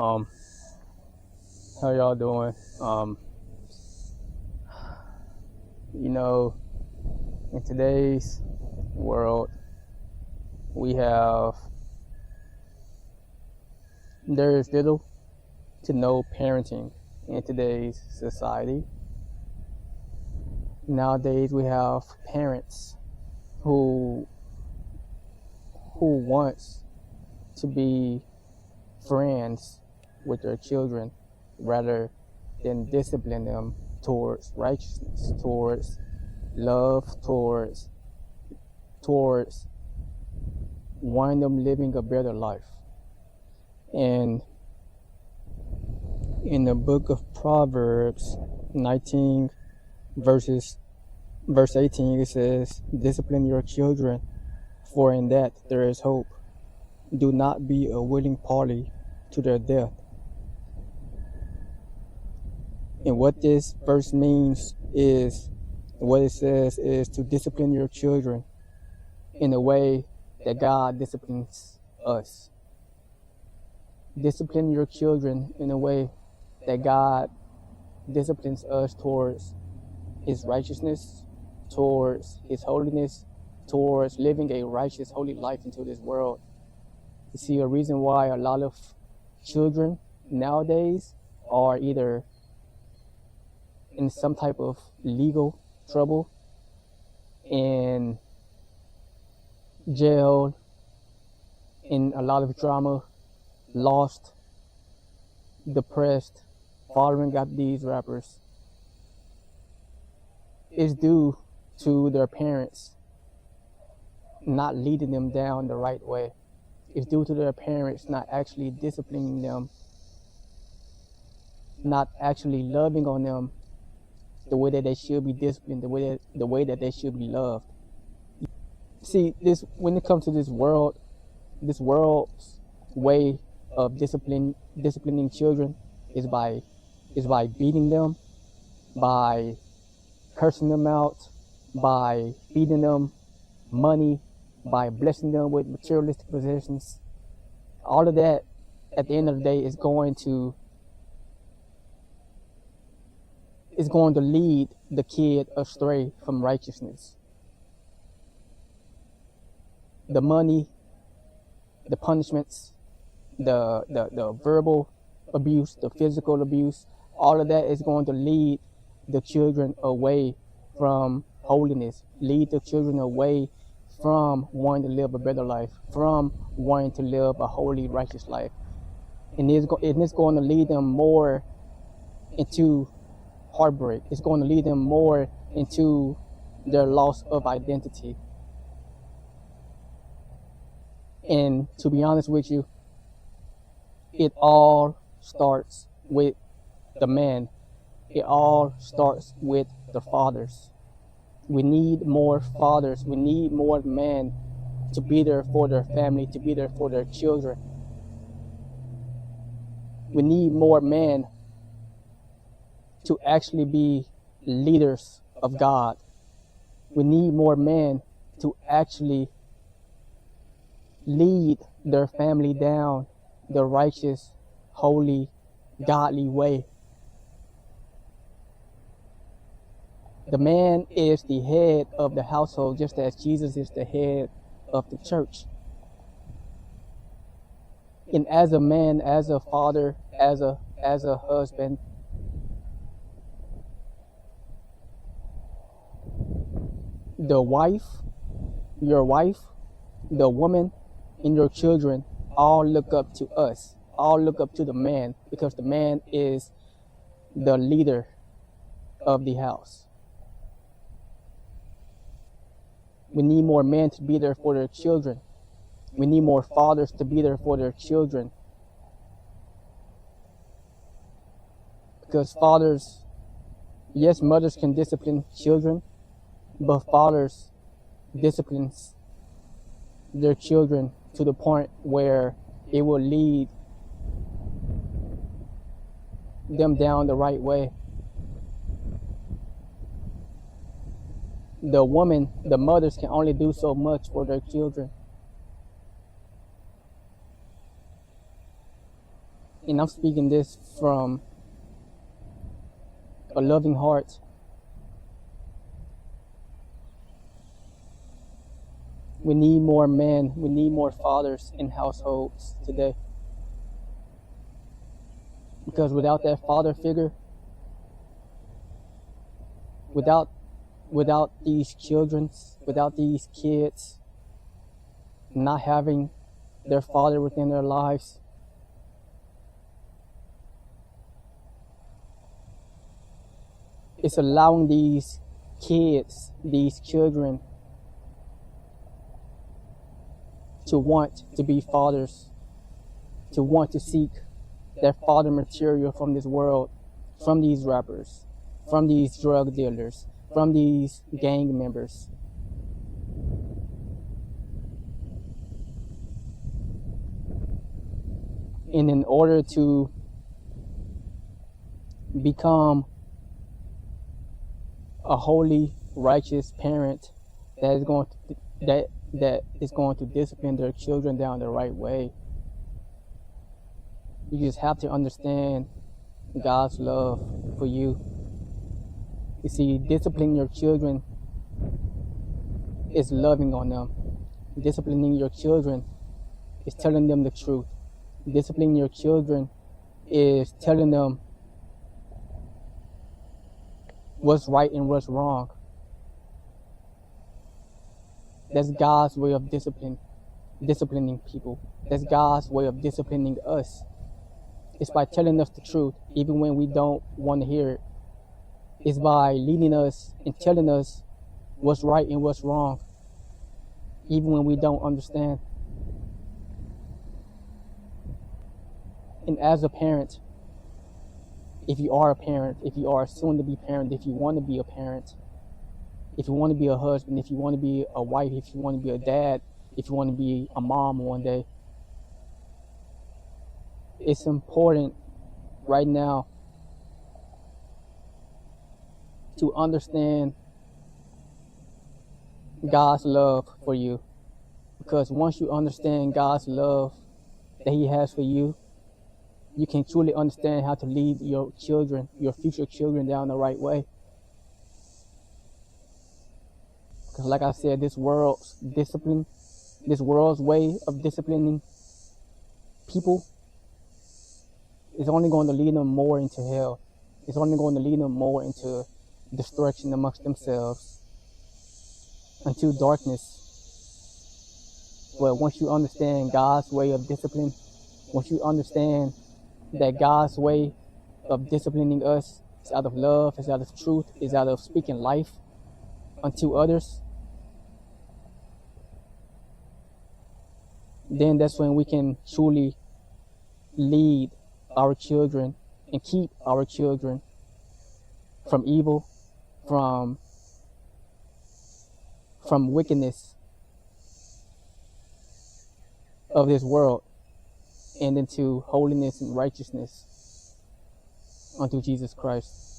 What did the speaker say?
Um, how y'all doing? You know, in today's world, we have there is little to no parenting in today's society. Nowadays, we have parents who wants to be friends with their children rather than discipline them towards righteousness, towards love, towards wanting them living a better life. And in the book of Proverbs 19 verse 18, it says, discipline your children, for in that there is hope. Do not be a willing party to their death. And what this verse means is, what it says is to discipline your children in a way that God disciplines us. Discipline your children in a way that God disciplines us towards His righteousness, towards His holiness, towards living a righteous, holy life into this world. You see, a reason why a lot of children nowadays are either in some type of legal trouble, in jail, in a lot of drama, lost, depressed, following up these rappers, is due to their parents not leading them down the right way. It's due to their parents not actually disciplining them, not actually loving on them the way that they should be disciplined, the way that they should be loved. See, when it comes to this world's way of disciplining children is by beating them, by cursing them out, by feeding them money, by blessing them with materialistic possessions. All of that, at the end of the day, is going to lead the kid astray from righteousness. The money, the punishments, the verbal abuse, the physical abuse, all of that is going to lead the children away from holiness, lead the children away from wanting to live a better life, from wanting to live a holy, righteous life. And it's going to lead them more into heartbreak. It's going to lead them more into their loss of identity. And to be honest with you, it all starts with the man. It all starts with the fathers. We need more fathers. We need more men to be there for their family, to be there for their children. We need more men to actually be leaders of God. We need more men to actually lead their family down the righteous, holy, godly way. The man is the head of the household, just as Jesus is the head of the church. And as a man, as a father, as a husband, your wife, the woman, and your children all look up to us, all look up to the man, because the man is the leader of the house. We need more men to be there for their children. We need more fathers to be there for their children. Because fathers, yes, mothers can discipline children, but fathers disciplines their children to the point where it will lead them down the right way. The mothers can only do so much for their children. And I'm speaking this from a loving heart. We need more men. We need more fathers in households today. Because without that father figure, without these children, without these kids not having their father within their lives, it's allowing these kids, these children, to want to be fathers, to want to seek their father material from this world, from these rappers, from these drug dealers, from these gang members. And in order to become a holy, righteous parent that is going to discipline their children down the right way, you just have to understand God's love for you. You see, disciplining your children is loving on them. Disciplining your children is telling them the truth. Disciplining your children is telling them what's right and what's wrong. That's God's way of disciplining people. That's God's way of disciplining us. It's by telling us the truth, even when we don't want to hear it. It's by leading us and telling us what's right and what's wrong, even when we don't understand. And as a parent, if you are a parent, if you are soon to be parent, if you want to be a parent, if you want to be a husband, if you want to be a wife, if you want to be a dad, if you want to be a mom one day, it's important right now to understand God's love for you. Because once you understand God's love that He has for you, you can truly understand how to lead your children, your future children, down the right way. Because like I said, this world's way of disciplining people is only going to lead them more into hell. It's only going to lead them more into destruction amongst themselves, into darkness. But once you understand God's way of discipline, once you understand that God's way of disciplining us is out of love, is out of truth, is out of speaking life unto others, then that's when we can truly lead our children and keep our children from evil, from wickedness of this world, and into holiness and righteousness unto Jesus Christ.